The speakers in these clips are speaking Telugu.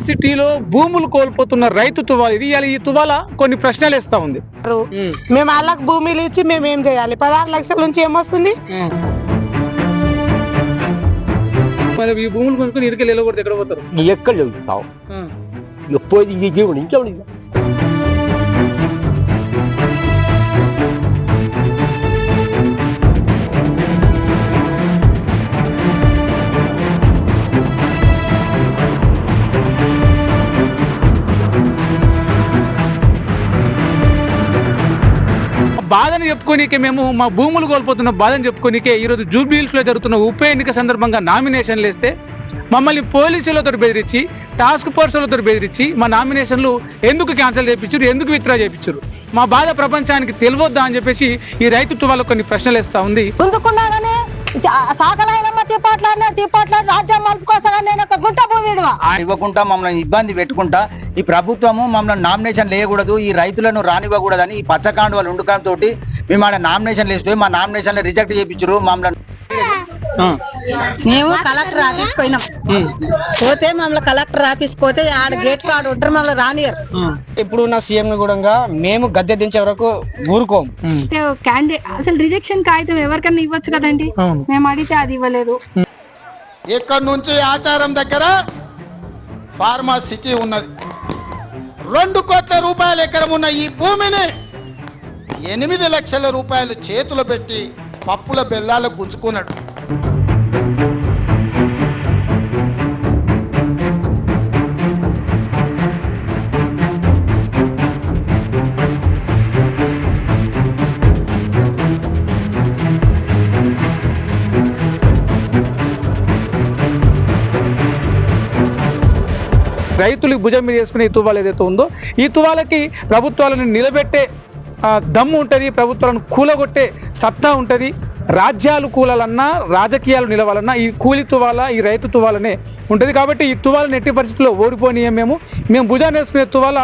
సిటీలో భూములు కోల్పోతున్న రైతు తువాల ఇది. ఈ తువాల కొన్ని ప్రశ్నలు ఇస్తా ఉంది. మేము వాళ్ళకి భూమిలు ఇచ్చి మేము ఏం చేయాలి? 16 లక్షల నుంచి ఏమొస్తుంది? మరి ఈ భూములు కొనుక్కొని ఇరికెళ్ళి వెళ్ళకూడదు, ఎక్కడ పోతారు? ఎక్కడ చదువుతావు ఎప్పుడు ఇంకేమో ఇంకేమో బాధను చెప్పుకోనికే మేము మా భూములు కోల్పోతున్న బాధను చెప్పుకోనికే ఈరోజు జూబ్లీహిల్స్ లో జరుగుతున్న ఉప ఎన్నిక సందర్భంగా నామినేషన్లు వేస్తే మమ్మల్ని పోలీసులతో బెదిరించి, టాస్క్ ఫోర్సులతో బెదిరించి మా నామినేషన్లు ఎందుకు క్యాన్సిల్ చేయించారు, ఎందుకు విత్డ్రా చేయించారు, మా బాధ ప్రపంచానికి తెలియవద్దా అని చెప్పేసి ఈ రైతు తువాలకు కొన్ని ప్రశ్నలు వేస్తా ఉంది. ఇవ్వకుండా మమ్మల్ని ఇబ్బంది పెట్టుకుంటా ఈ ప్రభుత్వము మమ్మల్ని నామినేషన్ లేయకూడదు, ఈ రైతులను రానివ్వకూడదని ఈ పచ్చకాండు వాళ్ళు ఉండుకాంతో మేము ఆడ నామినేషన్ వేస్తే మా నామినేషన్ రిజెక్ట్ చేయించారు. మమ్మల్ని మేము కలెక్టర్ ఆఫీస్ పోయినాం, పోతే మమ్మల్ని కలెక్టర్ ఆఫీస్ పోతే ఆడ గేట్ కార్డు ఉంటారు, మమ్మల్ని రానియరు. ఇప్పుడు నా సీఎం కూడా మేము గద్దె దించే వరకు ఊరుకోం. అసలు రిజెక్షన్ కాగితం ఎవరికన్నా ఇవ్వచ్చు కదండి, మేము అడిగితే అది ఇవ్వలేదు. ఇక్కడ నుంచి ఆచారం దగ్గర ఫార్మా సిటీ ఉన్నది. 2 కోట్ల రూపాయల ఎకరం ఉన్న ఈ భూమిని 8 లక్షల రూపాయలు చేతులు పెట్టి పప్పుల బెల్లాలకు గుంజుకున్నాడు. రైతులకు భుజం మీద వేసుకునే ఈ తువాల ఏదైతే ఉందో ఈ తువాలకి ప్రభుత్వాలను నిలబెట్టే దమ్ము ఉంటుంది, ప్రభుత్వాలను కూలగొట్టే సత్తా ఉంటుంది. రాజ్యాలు కూలాలన్నా, రాజకీయాలు నిలవాలన్నా ఈ కూలి తువాల, ఈ రైతు తువాలనే ఉంటుంది. కాబట్టి ఈ తువాలను ఎట్టి పరిస్థితుల్లో ఓడిపోనీయం. మేము భుజాన్ని వేసుకునే తువాల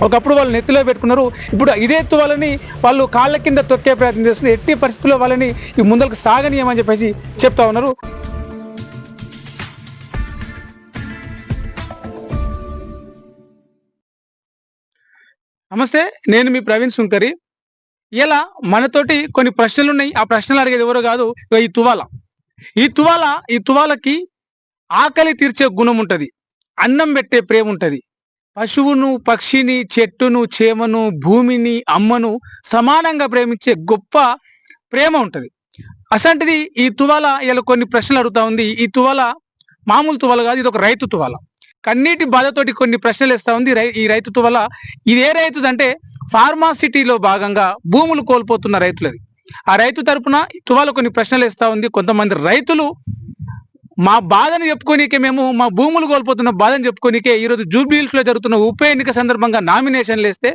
ఒకప్పుడు వాళ్ళు నెత్తిలో పెట్టుకున్నారు, ఇప్పుడు ఇదే తువాలని వాళ్ళు కాళ్ళ కింద తొక్కే ప్రయత్నం చేస్తున్నారు. ఎట్టి పరిస్థితుల్లో వాళ్ళని ఈ ముందరకు సాగనీయమని చెప్పేసి చెప్తా ఉన్నారు. నమస్తే, నేను మీ ప్రవీణ్ సుంకరి. ఇలా మనతోటి కొన్ని ప్రశ్నలు ఉన్నాయి. ఆ ప్రశ్నలు అడిగేది ఎవరో కాదు, ఈ తువాలకి ఆకలి తీర్చే గుణం ఉంటుంది, అన్నం పెట్టే ప్రేమ ఉంటుంది, పశువును, పక్షిని, చెట్టును, చేమను, భూమిని, అమ్మను సమానంగా ప్రేమించే గొప్ప ప్రేమ ఉంటుంది. అసంటిది ఈ తువాల ఇలా కొన్ని ప్రశ్నలు అడుగుతా ఉంది. ఈ తువాల మామూలు తువాల కాదు, ఇది ఒక రైతు తువాల. కన్నీటి బాధతోటి కొన్ని ప్రశ్నలు ఇస్తా ఉంది ఈ రైతు తువాల. ఇది ఏ రైతుదంటే ఫార్మా సిటీలో భాగంగా భూములు కోల్పోతున్న రైతులది. ఆ రైతు తరపున తువాల కొన్ని ప్రశ్నలు ఇస్తా ఉంది. కొంతమంది రైతులు మా బాధను చెప్పుకోనికే, మేము మా భూములు కోల్పోతున్న బాధను చెప్పుకోనికే ఈరోజు జూబ్లీహిల్స్ లో జరుగుతున్న ఉప ఎన్నిక సందర్భంగా నామినేషన్లు వేస్తే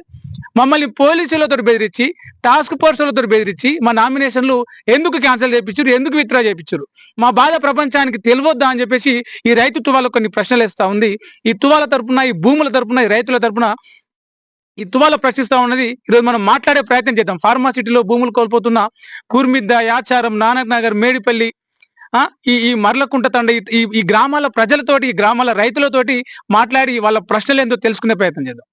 మమ్మల్ని పోలీసులతో బెదిరించి, టాస్క్ ఫోర్సులతో బెదిరించి మా నామినేషన్లు ఎందుకు క్యాన్సిల్ చేయించారు, ఎందుకు విత్డ్రా చేయించారు, మా బాధ ప్రపంచానికి తెలియవద్దా అని చెప్పేసి ఈ రైతు తువాల కొన్ని ప్రశ్నలు వేస్తా ఉంది. ఈ తువాల తరపున, ఈ భూముల తరపున, ఈ రైతుల తరపున ఈ తువాల ప్రశ్నిస్తా ఉన్నది. ఈరోజు మనం మాట్లాడే ప్రయత్నం చేద్దాం. ఫార్మా సిటీలో భూములు కోల్పోతున్న కూర్మిద్ద, యాచారం, నానక్ నగర్, మేడిపల్లి, ఈ మర్లకుంట తండ, ఈ గ్రామాల ప్రజలతోటి, ఈ గ్రామాల రైతులతోటి మాట్లాడి వాళ్ళ ప్రశ్నలు ఏందో తెలుసుకునే ప్రయత్నం చేద్దాం.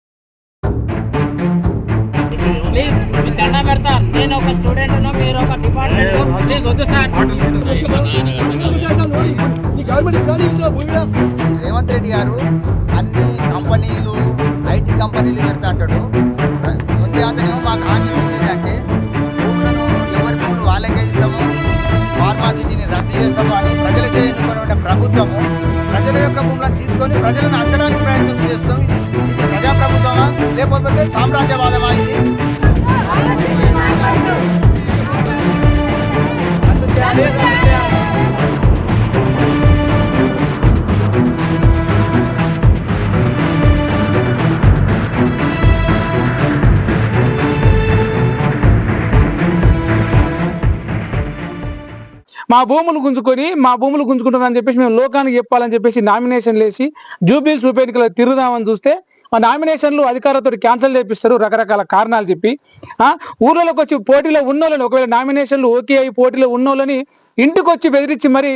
రేవంత్ రెడ్డి గారు అన్ని కంపెనీలు, ఐటీ కంపెనీలు పెడతా అంటాడు. ముందు అతనేమో మాకు హామీ ఇచ్చింది ఏంటంటే భూములను, ఎవరి భూములు వాళ్ళకే ఇస్తాము, ఫార్మా సిటీని రద్దు చేస్తాము అని ప్రజల చేయనుకున్న ప్రభుత్వము ప్రజల యొక్క భూములను తీసుకొని ప్రజలను అంచడానికి ప్రయత్నం చేస్తాం. ఇది ప్రజాప్రభుత్వమా లేకపోతే సామ్రాజ్యవాదమా? ఇది మా భూములు గుంజుకుంటుందని చెప్పేసి మేము లోకానికి చెప్పాలని చెప్పేసి నామినేషన్లు వేసి జూబ్లీహిల్స్ ఉప ఎన్నికలు తిరుగుదామని చూస్తే మా నామినేషన్లు అధికారులతో క్యాన్సిల్ చేపిస్తారు రకరకాల కారణాలు చెప్పి. ఊర్లలోకి వచ్చి పోటీలో ఉన్నోళ్ళని, ఒకవేళ నామినేషన్లు ఓకే అయ్యి పోటీలో ఉన్నోళ్ళని ఇంటికి వచ్చి బెదిరించి మరి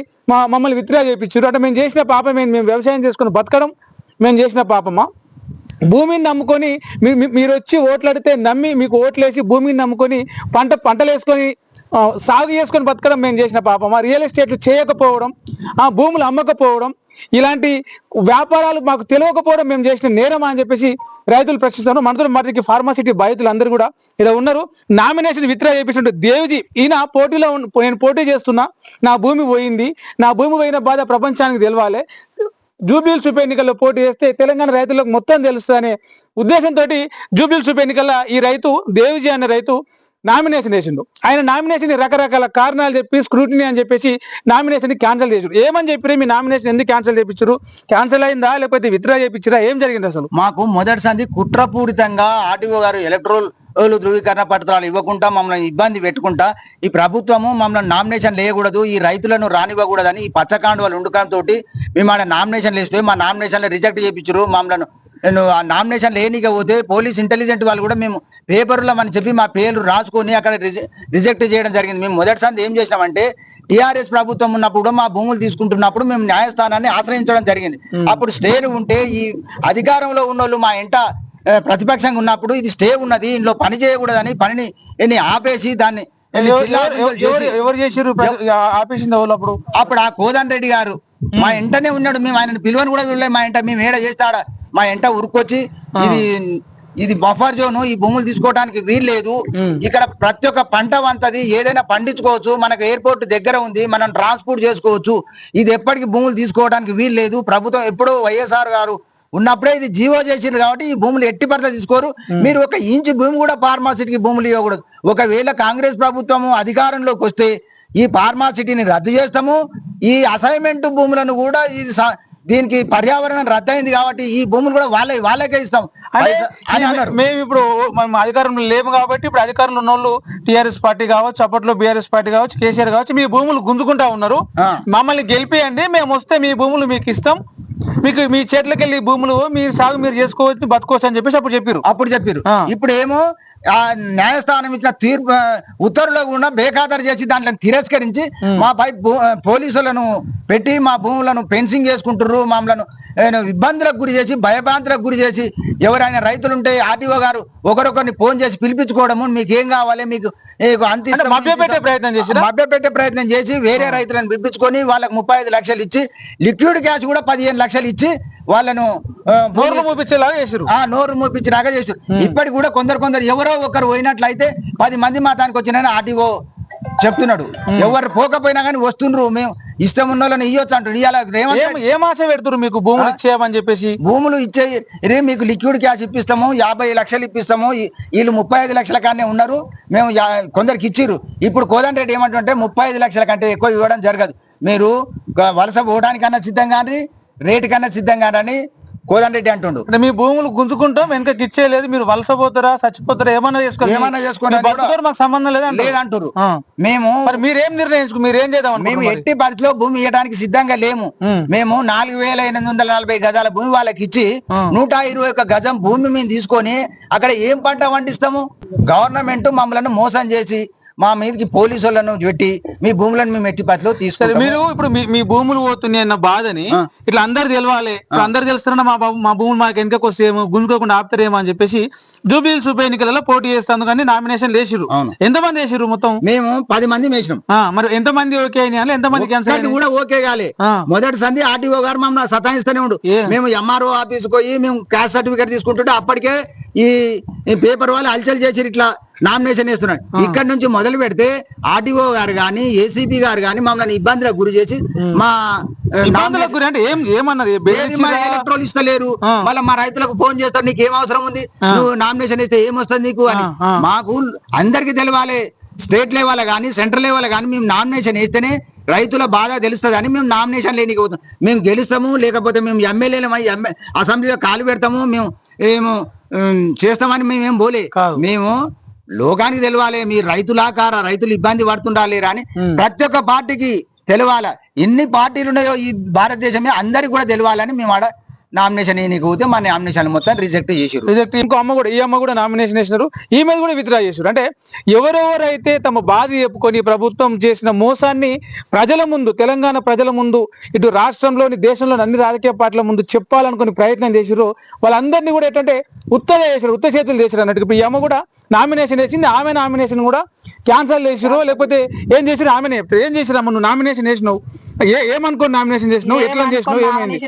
మమ్మల్ని విత్డ్రా చేయించారు. అంటే మేము చేసిన పాపం మేము వ్యవసాయం చేసుకుని బతకడం, మేము చేసిన పాపమా? భూమిని నమ్ముకొని మీరు వచ్చి ఓట్లాడితే నమ్మి మీకు ఓట్లేసి భూమిని నమ్ముకొని పంటలు వేసుకొని సాగు చేసుకొని బతకడం మేము చేసిన పాపమా? రియల్ ఎస్టేట్లు చేయకపోవడం, ఆ భూములు అమ్మకపోవడం, ఇలాంటి వ్యాపారాలు మాకు తెలియకపోవడం మేము చేసిన నేరమా అని చెప్పేసి రైతులు ప్రశ్నిస్తున్నారు. మనతో మరికి ఫార్మాసిటీ బాధితులు అందరూ కూడా ఇలా ఉన్నారు. నామినేషన్ విత్డ్రా చేపించినట్టు దేవ్జీ ఈయన పోటీలో నేను పోటీ చేస్తున్నా, నా భూమి పోయింది, నా భూమి పోయిన బాధ ప్రపంచానికి తెలవాలి, జూబ్లీహిల్స్ ఉప ఎన్నికల్లో పోటీ చేస్తే తెలంగాణ రైతులకు మొత్తం తెలుస్తుంది అనే ఉద్దేశంతో జూబ్లీహిల్స్ ఉప ఎన్నికల్లో ఈ రైతు దేవ్జీ అనే రైతు నామినేషన్ వేసిండు. ఆయన నామినేషన్ రకరకాల కారణాలు చెప్పి స్క్రూటినీ అని చెప్పేసి నామినేషన్ క్యాన్సిల్ చేసారు. ఏమని చెప్పి మీ నామినేషన్ ఎందుకు క్యాన్సిల్ చేయించారు? క్యాన్సిల్ అయిందా లేకపోతే విత్డ్రా చేయించారా? ఏం జరిగింది అసలు? మాకు మొదటి సంది కుట్రపూరితంగా ఆర్టీఓ గారు ఎలక్ట్రల్ ధృవీకరణ పత్రాలు ఇవ్వకుండా మమ్మల్ని ఇబ్బంది పెట్టుకుంటా ఈ ప్రభుత్వము మమ్మల్ని నామినేషన్ లేయకూడదు, ఈ రైతులను రానివ్వకూడదని ఈ పచ్చకాండువాళ్ళు ఉండుకంతో మేము ఆడ నామినేషన్లు వేస్తే మా నామినేషన్లు రిజెక్ట్ చేయించారు. మమ్మల్ని ఆ నామినేషన్ లేనిగా పోతే పోలీస్ ఇంటెలిజెంట్ వాళ్ళు కూడా మేము పేపర్లో అని చెప్పి మా పేర్లు రాసుకొని అక్కడ రిజెక్ట్ చేయడం జరిగింది. మేము మొదటిసారి ఏం చేసినామంటే టిఆర్ఎస్ ప్రభుత్వం ఉన్నప్పుడు మా భూములు తీసుకుంటున్నప్పుడు మేము న్యాయస్థానాన్ని ఆశ్రయించడం జరిగింది. అప్పుడు స్టేలు ఉంటే ఈ అధికారంలో ఉన్న వాళ్ళు మా ఎంట ప్రతిపక్షంగా ఉన్నప్పుడు ఇది స్టే ఉన్నది, ఇంట్లో పని చేయకూడదని పనిని ఆపేసి దాన్ని ఎవరు చేసారు ఆపేసింది? అప్పుడు ఆ కోదండ రెడ్డి గారు మా ఎంటనే ఉన్నాడు. మేము ఆయన పిలువని కూడా వెళ్ళాం. మా ఎంట మేము ఏడ చేస్తాడా మా ఎంట ఉరుకొచ్చి ఇది బఫర్ జోన్, ఈ భూములు తీసుకోవడానికి వీల్లేదు, ఇక్కడ ప్రతి ఒక్క పంట వంతది ఏదైనా పండించుకోవచ్చు, మనకు ఎయిర్పోర్ట్ దగ్గర ఉంది, మనం ట్రాన్స్పోర్ట్ చేసుకోవచ్చు, ఇది ఎప్పటికీ భూములు తీసుకోవడానికి వీల్లేదు, ప్రభుత్వం ఎప్పుడో వైఎస్ఆర్ గారు ఉన్నప్పుడే ఇది జీవో చేసిండ్రు కాబట్టి ఈ భూములు ఎట్టి పట్ల తీసుకోరు, మీరు ఒక ఇంచు భూమి కూడా ఫార్మాసిటీకి భూములు ఇవ్వకూడదు. ఒకవేళ కాంగ్రెస్ ప్రభుత్వము అధికారంలోకి వస్తే ఈ ఫార్మాసిటీని రద్దు చేస్తాము, ఈ అసైన్మెంట్ భూములను కూడా ఇది దీనికి పర్యావరణం రద్దయింది కాబట్టి ఈ భూములు కూడా వాళ్ళకే ఇస్తాం అని అన్నారు. మేము ఇప్పుడు అధికారంలో లేము కాబట్టి ఇప్పుడు అధికారంలో ఉన్న వాళ్ళు టిఆర్ఎస్ పార్టీ కావచ్చు, అప్పట్లో బీఆర్ఎస్ పార్టీ కావచ్చు, కేసీఆర్ కావచ్చు, మీ భూములు గుంజుకుంటా ఉన్నారు, మమ్మల్ని గెలిపియండి, మేము వస్తే మీ భూములు మీకు ఇస్తాం, మీకు మీ చేతులకి వెళ్ళి భూములు మీరు సాగు మీరు చేసుకోవచ్చు, బతుకోవచ్చు అని చెప్పేసి అప్పుడు చెప్పారు. ఇప్పుడు ఏమో ఆ న్యాయస్థానం ఇచ్చిన తీర్పు ఉత్తర్వులో కూడా బేఖాతరు చేసి దాంట్లో తిరస్కరించి మా పై పోలీసులను పెట్టి మా భూములను ఫెన్సింగ్ చేసుకుంటున్నారు, మమ్మల్ని ఇబ్బందులకు గురి చేసి భయభ్రాంతులకు గురి చేసి ఎవరైనా రైతులుంటే ఆర్టీఓ గారు ఒకరొకరిని ఫోన్ చేసి పిలిపించుకోవడము, మీకు ఏం కావాలి, మీకు మభ్యపెట్టే ప్రయత్నం చేసి వేరే రైతులను పిలిపించుకొని వాళ్ళకి 35 లక్షలు ఇచ్చి లిక్విడ్ క్యాష్ కూడా 15 లక్షలు ఇచ్చి వాళ్ళను నోరు మూపించేలాగా చేశారు. నోరు మూపించేలాగా చేశారు. ఇప్పటికి కూడా కొందరు ఎవరో ఒకరు పోయినట్లయితే 10 మంది మాతానికి వచ్చిన ఆర్టీఓ చెప్తున్నాడు, ఎవరు పోకపోయినా కానీ వస్తుండ్రు, మేము ఇష్టం ఉన్న వాళ్ళని ఇవ్వచ్చు అంటారు. ఏం ఆశ పెడుతున్నారు మీకు భూములు ఇచ్చేయమని చెప్పేసి? భూములు ఇచ్చే మీకు లిక్విడ్ క్యాష్ ఇప్పిస్తాము, 50 లక్షలు ఇప్పిస్తాము, వీళ్ళు 35 లక్షల కానీ ఉన్నారు, మేము కొందరికి ఇచ్చిర్రు. ఇప్పుడు కోదండ రెడ్డి ఏమంటుంటే 35 లక్షల కంటే ఎక్కువ ఇవ్వడం జరగదు, మీరు వలస పోవడానికన్నా సిద్ధం కానీ రేటు కన్నా సిద్ధం కానీ కోదండ రెడ్డి అంటుండు. మీ భూములు గుంజుకుంటాం వెనకకి ఇచ్చేయలేదు, మీరు వలస పోతారా చచ్చిపోతారా ఏమన్నా చేసుకోండి మాకు సంబంధం లేదంటారు. మేము మీరేం నిర్ణయించుకు మీరేం చేద్దాం? మేము ఎట్టి పరిస్థితిలో భూమి ఇవ్వడానికి సిద్ధంగా లేము. మేము 4840 గజాల భూమి వాళ్ళకి ఇచ్చి 121 గజం భూమి మేము తీసుకొని అక్కడ ఏం పంట పండిస్తాము? గవర్నమెంట్ మమ్మల్ని మోసం చేసి మా మీదకి పోలీసులను పెట్టి మీ భూములను మేము ఎట్టి పత్తిలో తీసుకుంటాం. మీరు ఇప్పుడు మీ భూములు పోతున్నాయి అన్న బాధని ఇట్లా అందరు తెలవాలి, అందరు తెలుస్తారన్న మా భూములు మాకు వెనకకు వస్తేమో గుంజుకోకుండా ఆపుతారేమో అని చెప్పేసి జూబ్లీహిల్స్ ఉప ఎన్నికలలో పోటీ చేస్తాను కానీ నామినేషన్ వేసిరు. ఎంతమంది వేసిరు? మొత్తం మేము 10 మంది వేసినాం. మరి ఎంతమంది ఓకే అయినా ఎంతమంది క్యాన్సర్ కూడా ఓకే కాలే. మొదటి సంధి ఆర్టీఓ గారు మమ్మల్ని సతాయిస్తూనే ఉండు. మేము ఎంఆర్ఓ ఆఫీస్ పోయి మేము క్యాస్ట్ సర్టిఫికేట్ తీసుకుంటుంటే అప్పటికే ఈ పేపర్ వాళ్ళు హల్చల్ చేసి ఇట్లా నామినేషన్ వేస్తున్నాడు. ఇక్కడ నుంచి మొదలు పెడితే ఆర్టీఓ గారు గాని ఏసీపీ గారు గాని మమ్మల్ని ఇబ్బందులకు గురి చేసి మా ఎలక్ట్రోల్ ఇస్తలేరు. మళ్ళీ మా రైతులకు ఫోన్ చేస్తారు, నీకు ఏం అవసరం ఉంది, నువ్వు నామినేషన్ ఇస్తే ఏమొస్తుంది నీకు అని. మాకు అందరికి తెలవాలి, స్టేట్ లెవెల్ గానీ సెంట్రల్ లెవెల్ గానీ మేము నామినేషన్ వేస్తేనే రైతుల బాధ తెలుస్తుంది అని మేము నామినేషన్ లేనికి పోతాం. మేము గెలుస్తాము, లేకపోతే మేము ఎమ్మెల్యేలమై అసెంబ్లీలో కాలు పెడతాము, మేము ఏమో చేస్తామని మేమేం పోలే. మేము లోకానికి తెలవాలి, మీరు రైతులాకార రైతులు ఇబ్బంది పడుతుండాలి అని ప్రతి ఒక్క పార్టీకి తెలవాల. ఎన్ని పార్టీలు ఉన్నాయో ఈ భారతదేశమే అందరికి కూడా తెలవాలని మేము ఆడ నామినేషన్ నీకు పోతే మా నామినేషన్ మొత్తం రిజెక్ట్ చేసారు. రిజెక్ట్. ఇంకో అమ్మ కూడా, ఈ అమ్మ కూడా నామినేషన్ వేసినారు, ఈ మీద కూడా విత్డ్రా చేశారు. అంటే ఎవరెవరైతే తమ బాధ చెప్పుకొని ప్రభుత్వం చేసిన మోసాన్ని ప్రజల ముందు, తెలంగాణ ప్రజల ముందు, ఇటు రాష్ట్రంలోని దేశంలోని అన్ని రాజకీయ పార్టీల ముందు చెప్పాలనుకుని ప్రయత్నం చేసిరో వాళ్ళందరినీ కూడా ఏంటంటే ఉత్త చేతులు చేశారు అన్నట్టు. ఇప్పుడు ఈ అమ్మ కూడా నామినేషన్ వేసింది, ఆమె నామినేషన్ కూడా క్యాన్సల్ చేసిరో లేకపోతే ఏం చేసిరో ఆమెనే చెప్తారు. ఏం చేసిరు అమ్మ, నువ్వు నామినేషన్ వేసినావు, ఏమనుకోని నామినేషన్ చేసినావు, ఎట్లా చేసినావు, ఏమైంది?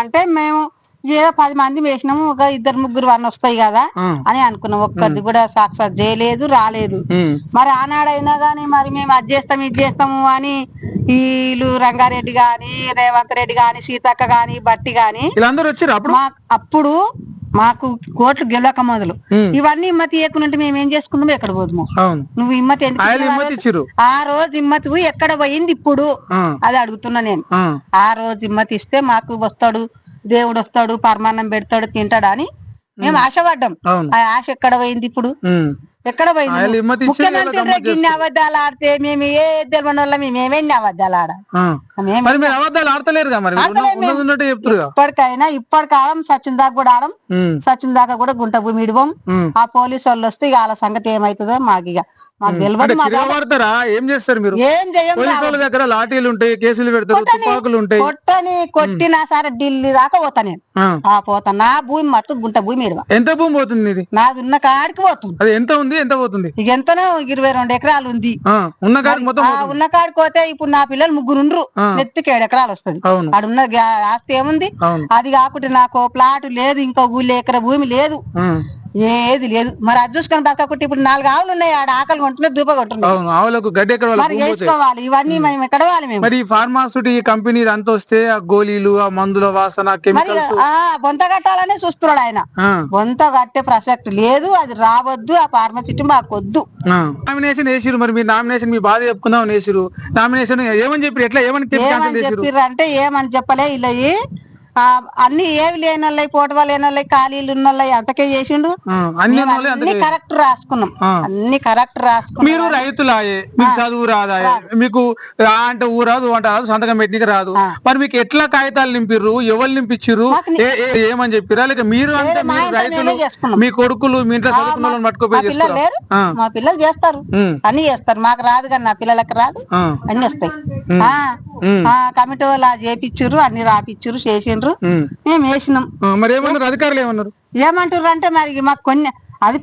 అంటే మేము ఏదో 10 మంది వేసినాము, ఒక 2-3 వన్ వస్తాయి కదా అని అనుకున్నాం. ఒక్కది కూడా సాక్షాత్ చేయలేదు, రాలేదు. మరి ఆనాడైనా గానీ మరి మేము అది చేస్తాం ఇది చేస్తాము అని వీళ్ళు రంగారెడ్డి గాని, రేవంత్ రెడ్డి గాని, సీతక్క గాని, బట్టి గాని వీళ్ళందరూ వచ్చారు అప్పుడు మాకు కోట్లు గెలవక మొదలు ఇవన్నీ ఇమ్మతి ఇవ్వకుంటే మేము ఏం చేసుకుందాం, ఎక్కడ పోదుము. నువ్వు ఇమ్మతి ఎందుకు ఆ రోజు ఇమ్మతి ఎక్కడ పోయింది ఇప్పుడు అది అడుగుతున్నా నేను. ఆ రోజు ఇమ్మతి ఇస్తే మాకు వస్తాడు, దేవుడు వస్తాడు, పరమాన్నం పెడతాడు, తింటాడు అని మేము ఆశపడ్డాం. ఆ ఆశ ఎక్కడ పోయింది ఇప్పుడు, ఎక్కడ పోయింది? ముఖ్యమంత్రి రేపు ఇన్ని అబద్ధాలు ఆడితే మేము ఏ తెలియని వల్ల మేము ఎన్ని అబద్ధాలు ఇప్పటికైనా ఇప్పటికి ఆడం సచిన్ దాకా కూడా ఆడం, సచిన్ దాకా కూడా గుంట భూమి ఇడిపోం. ఆ పోలీసు వాళ్ళు వస్తే ఇక వాళ్ళ సంగతి ఏమైతుందో మాకు ఇక మాకు తెలియదు. ఏం చేస్తారు మీరు? ఏం దగ్గర లాఠీలు ఉంటాయి, కేసులు పెడతారు, తుపాకులు ఉంటాయి. కొట్టినా సరే ఢిల్లీ దాకా పోతా నేను. పోతా నా భూమి మట్టు గుంట భూమి ఇడవ. ఎంత భూమి పోతుంది? నాది ఉన్న కాడికి పోతుంది. అది ఎంత ఉంది, ఎంత పోతుంది? ఇక ఎంతనో 22 ఎకరాలు ఉంది. ఉన్న కాడికి మొత్తం ఉన్న కాడికి పోతే ఇప్పుడు నా పిల్లలు 3 ఉండ్రు, నెత్తికి 7 ఎకరాలు వస్తుంది. ఆడున్న ఆస్తి ఏముంది? అది కాకుండా నాకు ప్లాట్ లేదు, ఇంకో ఎకరా భూమి లేదు, ఏది లేదు. మరి అది చూసుకొని బతకకుంటే ఇప్పుడు 4 ఆవులు ఉన్నాయి, ఆడ ఆకలి కొంటున్నాయి, దూప కొంటున్నాయి, వేసుకోవాలి. ఇవన్నీ మేము ఎక్కడ వాలి? మేము మరి ఫార్మాసిటీ కంపెనీ అంతా వస్తే ఆ గోళీలు, ఆ మందుల వాసన, కెమికల్స్ బొంత కట్టాలనే చూస్తున్నాడు ఆయన. బొంత కట్టే ప్రసక్తి లేదు, అది రావద్దు. ఆ ఫార్మాసిటీ మాకు వద్దు. నామినేషన్ వేసిరు, మరి మీ నామినేషన్ మీ బాధ చెప్పుకుందాం వేసిరు. నామినేషన్ ఏమని చెప్పి ఎట్లా ఏమని చెప్పిర్రు అంటే ఏమని చెప్పలే. ఇలా అన్ని ఏవి లేని వాళ్ళకి, పోటవా లేని వాళ్ళకి, ఖాళీలు ఉన్న వాళ్ళకి అంతకే చేసిండు. అన్ని కరెక్ట్ రాసుకున్నాం, అన్ని కరెక్ట్ రాసుకున్నాం. మీరు రైతులాయే, మీకు చదువు రాదాయే, మీకు అంటే ఊరాదు వంట రాదు, సంతకం పెట్టినకి రాదు. మరి మీకు ఎట్లా కాగితాలు నింపిర్రు, ఎవరు నింపించిర్రు, ఏమని చెప్పిరా? లేక మీరు అంటే మీరు రైతులు, మీ కొడుకులు మీ ఇంట్లో చదువుకున్న వాళ్ళని పట్టుకోపోయి లేరు? మా పిల్లలు చేస్తారు, అన్ని చేస్తారు. మాకు రాదు కానీ నా పిల్లలకి రాదు, అన్ని వస్తాయి. కమిటీ వాళ్ళు చేపిచ్చిర్రు, అన్ని రాపిచ్చిర్రు, చేసిండ్రు, మేము వేసినాం. మరి ఏమన్నారు అధికారులు? ఏమన్నారు? ఏమంటారు అంటే మరి మాకు కొన్ని అది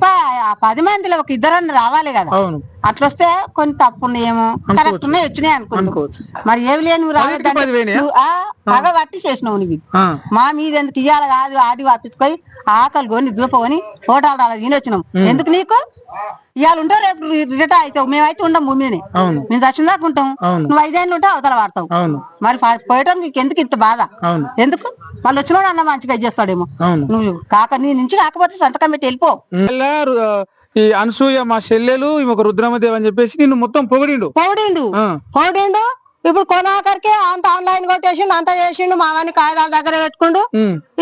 10 మందిలో ఒక 2 రావాలి కదా. అట్లొస్తే కొన్ని తప్పు ఉన్నాయేమో, కరెక్ట్ ఉన్నాయి, వచ్చినాయి అనుకోవచ్చు. మరి ఏవి లేని పగ పట్టి చేసినావు నువ్వు. మా మీద ఎందుకు ఇయ్యాలి కాదు, ఆడి వాపించుకొని ఆకలి కొని దూపకొని హోటల్ అలా తిని వచ్చినాం. ఎందుకు నీకు? ఇవాళ ఉంటావు, రేపు రిటైర్ అవుతావు. మేమైతే ఉండం భూమిని, మేము దక్షిణ దాకా ఉంటాం. నువ్వు 5 ఏళ్ళు ఉంటావు, అవతల వాడతావు. మరి పోయటం నీకు ఎందుకు ఇంత బాధ? ఎందుకు? వాళ్ళు వచ్చినోడు అన్న మంచిగా చేస్తాడేమో. నువ్వు నీ నుంచి కాకపోతే సంతకం పెట్టి వెళ్ళిపో. ఈ అనసూయ మా చెల్లెలు, ఒక రుద్రమదేవ్ అని చెప్పేసి నిన్ను మొత్తం పొగిడిండు. ఇప్పుడు కొనాకరికి అంత ఆన్లైన్ కొట్టేసిండు, అంత చేసిండు. మామని కాగితాల దగ్గర పెట్టుకుండు.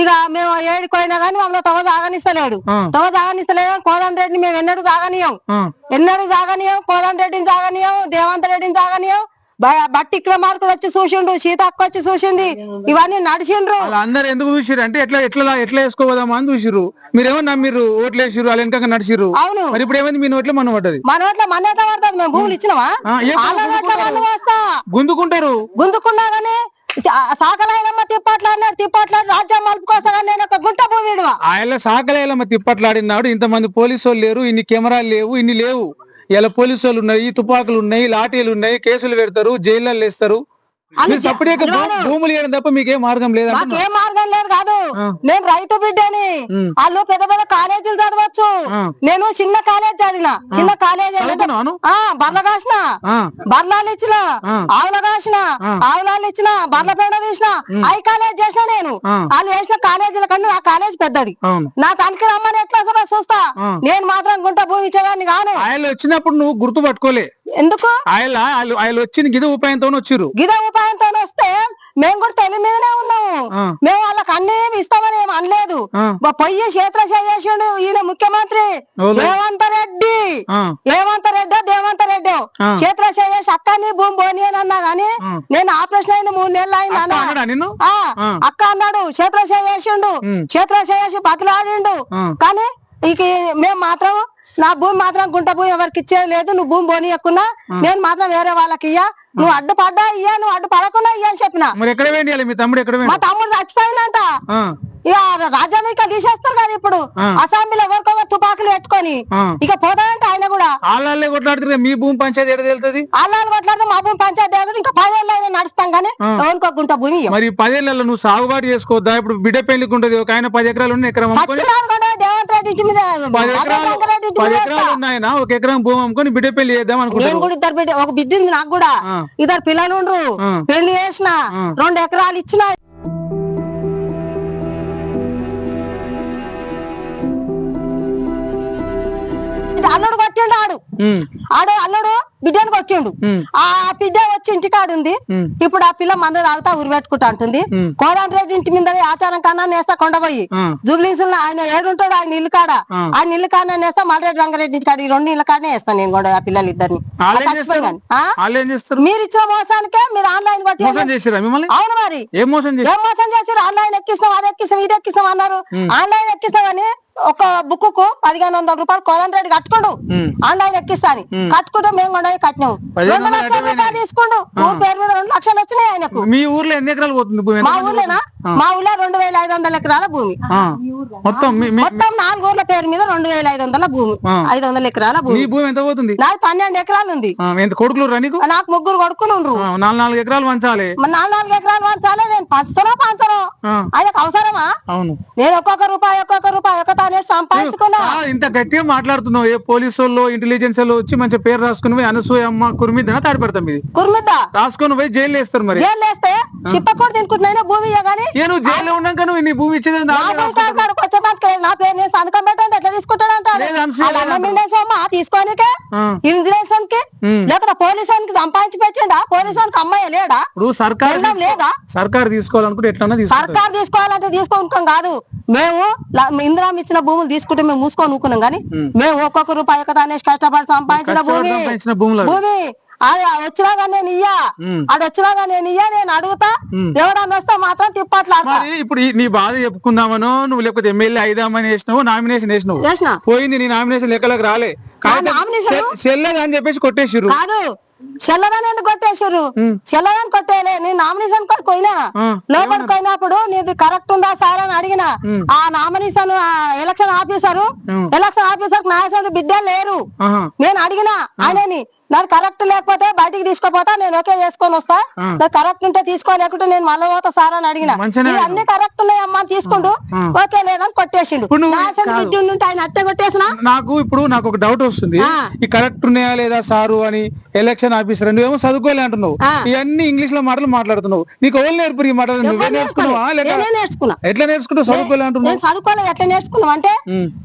ఇక మేము ఏడికి పోయినా గానీ మమ్మల్ని తవ తాగనిస్తలేడు. కోదండ రెడ్డిని మేము ఎన్నడూ తాగనీయం, కోదండ రెడ్డిని తాగనీయం, దేవంత రెడ్డిని తాగనీయం. బట్టి విక్రమార్కుడు వచ్చి చూసిండు, సీతక్క వచ్చి చూసింది, ఇవన్నీ నడిచిండ్రు. అందరు ఎందుకు చూసిరు అంటే ఎట్లా వేసుకోదామా అని చూసిరు. మీరేమో నమ్మిర్రు, ఓట్లు వేసిర్రు, వాళ్ళు వెనక నడిచిర్రు. అవును. మరి ఇప్పుడు ఏమైంది? మీ నోట్లో మన పడ్డది. మన ఓట్ల మన ఎట్లా పడుతుంది? మేము భూములు ఇచ్చినావా? గుందుకుంటారు. గుందుకున్నా గానీ సాకలైనమ్మ తిప్పట్లాడినాడు రాజ్యం మలుపుకోసా. నేను ఒక గుంట భూమి ఆయన సాకలైనమ్మ తిప్పట్లాడినాడు. ఇంతమంది పోలీసు వాళ్ళు లేరు, ఇన్ని కెమెరాలు లేవు, ఇన్ని లేవు. ఇలా పోలీసు వాళ్ళు ఉన్నాయి, తుపాకులు ఉన్నాయి, లాఠీలు ఉన్నాయి, కేసులు పెడతారు, జైల్లో వేస్తారు. భూములు ఇవ్వడం తప్ప మీకే మార్గం లేదా? ఏ మార్గం లేదు కాదు. నేను రైతు బిడ్డని. వాళ్ళు పెద్ద పెద్ద కాలేజీలు చదవచ్చు, నేను చిన్న కాలేజ్ చదివిన. చిన్న కాలేజ్ బర్ల కాసిన, బర్లాలు ఇచ్చిన, ఆవుల కాసిన, ఆవులాలు ఇచ్చిన, బర్ల పేడ తీసిన, ఐ కాలేజ్ చేసిన. నేను వాళ్ళు వేసిన కాలేజీల కన్నా ఆ కాలేజ్ పెద్దది. నా తనకి రమ్మని ఎట్లా చూస్తా. నేను మాత్రం గుంట భూమి ఇచ్చేదాన్ని కాను. ఆయన వచ్చినప్పుడు నువ్వు గుర్తు పట్టుకోలే. ఎందుకు? ఆయన వచ్చింది గిద ఉపాయంతో వచ్చారు. గిద ఉపాయంతో వస్తే మేము కూడా తెలి మీదనే ఉన్నాము. మేము వాళ్ళకి అన్ని ఇస్తామని ఏం అనలేదు. పొయ్యి చేతుల చేసిండు ఈయన ముఖ్యమంత్రి రేవంత్ రెడ్డి. దేవంత రెడ్డి చేతుల చేసి అక్క నీ భూమి పోనీ అని అన్నా గానీ నేను ఆపరేషన్ అయింది 3 నెలలు అయింది అన్న అన్నాడా నిన్ను? అక్క అన్నాడు చేతిలో చేసిండు చేతిలో చేసి బతులాడిండు కానీ ఇక మేము మాత్రం నా భూమి మాత్రం గుంట భూమి ఎవరికి ఇచ్చేది లేదు నువ్వు భూమి పోనీయకున్నా నేను మాత్రం వేరే వాళ్ళకి ఇయ్యా నువ్వు అడ్డుపడ్డా ఇయ్యా నువ్వు అడ్డుపడకున్నా ఇయ్యా అని చెప్పిన మరి ఎక్కడ వేయండి మీ తమ్ముడు ఎక్కడ మా తమ్ముడు చచ్చిపోయిందంట ఇక రాజ్యామిక తీసేస్తారు కదా ఇప్పుడు అసెంబ్లీలో ఎవరికొక తుపాకులు పెట్టుకొని ఇక పోతాడంటే ఆయన కూడా ఆళ్ళే కొట్లాడుతుంది మీ భూమి పంచాయతీ ఎక్కడ తెలుస్తుంది ఆళ్ళు కొట్లాడితే మా భూమి పంచాయతీ ఇంకా 10 ఏళ్ళు అయినా నడుస్తాం కానీ ఎవరికో గుంట భూమి ఇయ్యం. మరి 10 ఏళ్లలో నువ్వు సాగుబాటు చేసుకోవద్దా ఇప్పుడు బిడ్డ పెళ్లికి ఉంటది ఒక ఆయన 10 ఎకరాలు ఉన్న ఎకరం అమ్ముకొని సచ్చినాడు కూడా దేవంత్ రెడ్డి ఇంటి మీద 10 ఎకరాలు ఉన్నాయన ఒక ఎకరం భూమి అమ్ముకొని బిడ్డ పెళ్లి చేద్దాం నేను అనుకుంటున్నాను. కూడా ఇద్దరు బిడ్డ ఒక బిడ్డ ఉంది నాకు కూడా 2 పిల్లలు ఉండ్రు పెళ్లి చేసిన 2 ఎకరాలు ఇచ్చిన అల్లుడు కొట్టిండు అల్లుడు బిడ్డను కొట్టిండు ఆ బిడ్డ వచ్చి ఇంటికాడు ఉంది ఇప్పుడు ఆ పిల్ల మందు తాగుతా ఉరి పెట్టుకుంటా అంటుంది కోదండరెడ్డి ఇంటి మీద ఆచారం కన్నా నేస్తా కొండపోయి జూబ్లీస్ ఆయన ఏడుంటాడు ఆయన ఇల్లు కాడ ఆయన ఇల్లు కాడ నేస్తా మల్రెడ్డి రంగారెడ్డి ఇంటి కాడ ఈ 2 ఇళ్ళ కాడనే వేస్తాను నేను కూడా ఆ పిల్లలు ఇద్దరిని మీరు ఇచ్చిన మోసానికే మీరు ఆన్లైన్ కొట్టి అవును మరి ఏం మోసం చేసి ఆన్లైన్ ఎక్కిస్తాం అది ఎక్కిస్తాం ఇది ఎక్కిస్తాం అన్నారు ఆన్లైన్ ఎక్కిస్తామని ఒక బుక్ కు 1500 రూపాయలు కోదండరెడ్డి కట్టుకోండు ఆన్లైన్ ఎక్కిస్తాను కట్టుకుంటే మేము కూడా కట్టినాము 2 లక్షల రూపాయలు తీసుకుండు ఊరి పేరు మీద 2 లక్షలు వచ్చినాయి ఆయనకు. మీ ఊర్లో ఎన్ని ఎకరాలు పోతుంది భూమి? మా ఊర్లోనా మా ఊర్లో 2500 ఎకరాల భూమి మొత్తం 4 ఊర్ల పేరు మీద 2500 భూమి 500 ఎకరాల భూమి. భూమి ఎంత పోతుంది? నాది 12 ఎకరాలు ఉంది. ఎంత కొడుకులు నీకు? నాకు 3 కొడుకులు ఉండ్రు. 4 ఎకరాలు పంచాలి. 4 ఎకరాలు పంచాలి. నేను పంచను ఆయనకు అవసరమా? అవును నేను ఒక్కొక్క రూపాయి సంపాదించుకున్నా. ఇంత గట్టిగా మాట్లాడుతున్నావు ఏ పోలీసు వాళ్ళు ఇంటెలిజెన్స్ వాళ్ళు వచ్చి మంచి పేరు రాసుకుని పోయి అనసూయ అమ్మ కుర్మిద్దా తాడిపెడతాం ఇది కుర్మిద్దా రాసుకొని పోయి జైలు వేస్తారు. మరి జైలు వేస్తే చిప్పకూడ తినుకుంటున్నా భూమి గానీ నువ్వు జైల్లో ఉన్నాక నువ్వు నీ భూమి ఇచ్చేది వచ్చేదానికి నా పేరు నేను సంతకం పెట్టాను ఎట్లా తీసుకుంటాడు అంటాడు తీసుకోనికే ఇన్సూరెన్స్ కి లేకపోతే పోలీసు వానికి సంపాదించి పెట్టిండా పోలీసు వానికి అమ్మాయి లేడా? ఇప్పుడు సర్కార్ తీసుకోవాలనుకుంటే ఎట్లా సర్కార్ తీసుకోవాలంటే తీసుకోనుకోం కాదు మేము ఇందిరామ్ ఇచ్చిన భూములు తీసుకుంటే మేము మూసుకొని ఊకున్నాం కానీ మేము ఒక్కొక్క రూపాయి అనేసి కష్టపడి సంపాదించిన భూమి అది వచ్చినా కానీ నేను ఇయ్యా అది వచ్చినా కానీ నేను ఇయ్యా నేను అడుగుతా ఎవడన్నా వస్తే మాత్రం తిప్పట్లా. ఇప్పుడు నీ బాధ చెప్పుకుందామనో నువ్వు లేకపోతే ఎమ్మెల్యే అయిదామని వేసినావు నామినేషన్ వేసినావు పోయింది నీ నామినేషన్ లెక్కలకు రాలే చెల్లదని చెప్పేసి కొట్టేసిర్రు. కాదు చెల్లదని ఎందుకు కొట్టేసారు? చెల్లదని కొట్టేయలే నేను నామినేషన్ కొరకు పోయినా లోపలికి పోయినప్పుడు నీది కరెక్ట్ ఉందా సార్ అని అడిగిన ఆ నామినేషన్ ఎలక్షన్ ఆఫీసర్ నాయకుడు బిడ్డ లేరు నేను అడిగిన ఆయనని నాకు కరెక్ట్ లేకపోతే బయటికి తీసుకుపోతా నేను ఓకే చేసుకొని వస్తా నాకు కరెక్ట్ ఉంటే తీసుకోలేకుంటే నేను మళ్ళీ పోతా సార్ అని అడిగిన అన్ని కరెక్ట్ ఉన్నాయమ్మా తీసుకుంటూ ఓకే లేదని కొట్టేసిండు. ఆయన అట్టే కొట్టేసిన నాకు ఒక డౌట్ వస్తుంది ఈ కరెక్ట్ ఉన్నాయా లేదా సారు అని ఎలక్షన్ ఆఫీసర్ నువ్వేమో చదువుకోలే అంటున్నావు ఇవన్నీ ఇంగ్లీష్ లో మాటలు మాట్లాడుతున్నావు నీకు ఎవరు నేర్పు ఈ మాటలు నువ్వే నేర్చుకున్నావా నేర్చుకున్నా ఎట్లా నేర్చుకుంటావు చదువుకోలే అంటున్నావు? చదువుకోలేదు ఎట్లా నేర్చుకున్నావు అంటే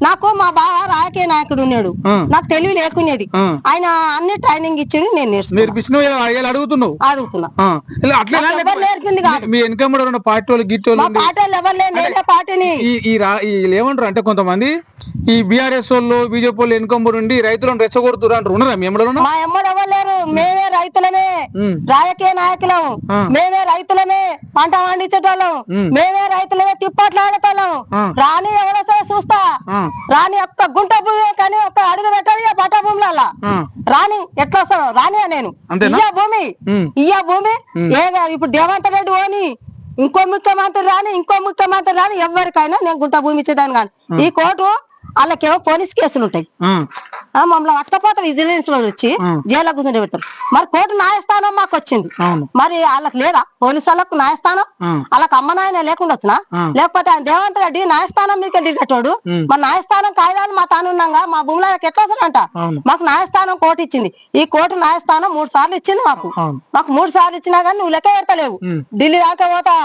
నాకు మా బావ రాజకీయ నాయకుడు ఉన్నాడు నాకు తెలివి లేకునేది ఆయన అన్ని ట్రైనింగ్ ఇచ్చిండు నేను నేర్పించిన అడుగుతున్నావు నేర్పింది కాదు మీ వెనక పార్టీ వాళ్ళు గిట్టి పార్టీలు ఎవరు లేని పార్టీని ఏమంటారు అంటే కొంతమంది ఈ బీఆర్ఎస్ వాళ్ళు బీజేపీ వాళ్ళు వెనుకమ్మడి ఉండి రైతులను రెచ్చగొడుతున్నారు అంటారు ఉన్నారా మీ ఎమ్మడలో? మా ఎమ్మడు ఎవరు లేరు మేమే రైతులమే రాజకీయ నాయకులం మేమే రైతులమే పంట పండించేటోళ్ళం మేమే రైతులమే తిప్పట్లాడేటోళ్ళం రాని ఎవరో చూస్తా రాని ఒక్క గుంట భూమి కానీ ఒక్క అడుగు పెట్టాలి పట్ట భూముల రాని ఎట్లా వస్తావు రాని నేను ఇయ్యా భూమి ఇప్పుడు దేవంత్ రెడ్డి ఓని ఇంకో ముఖ్యమంత్రి రాని ఎవరికైనా నేను గుంట భూమి ఇచ్చేదాన్ని కానీ ఈ కోర్టు వాళ్ళకేమో పోలీస్ కేసులు ఉంటాయి మమ్మల్ని పట్టకపోతారు విజిలెన్స్ లో వచ్చి జైల్లో కూర్చొని పెడతారు. మరి కోర్టు న్యాయస్థానం మాకు వచ్చింది మరి వాళ్ళకి లేదా పోలీసు వాళ్ళకు న్యాయస్థానం వాళ్ళకి అమ్మ నాయన లేకుండా వచ్చినా లేకపోతే ఆయన దేవంత్ రెడ్డి న్యాయస్థానం మీదకి దిగేటోడు మా న్యాయస్థానం కాయిదాలు మా తానున్నాగా మా భూములకు ఎట్లా వస్తారంట మాకు న్యాయస్థానం కోర్టు ఇచ్చింది ఈ కోర్టు న్యాయస్థానం 3 సార్లు ఇచ్చింది మాకు 3 సార్లు ఇచ్చినా గానీ నువ్వు లెక్క పెడతలేవు ఢిల్లీ దాకా పోతా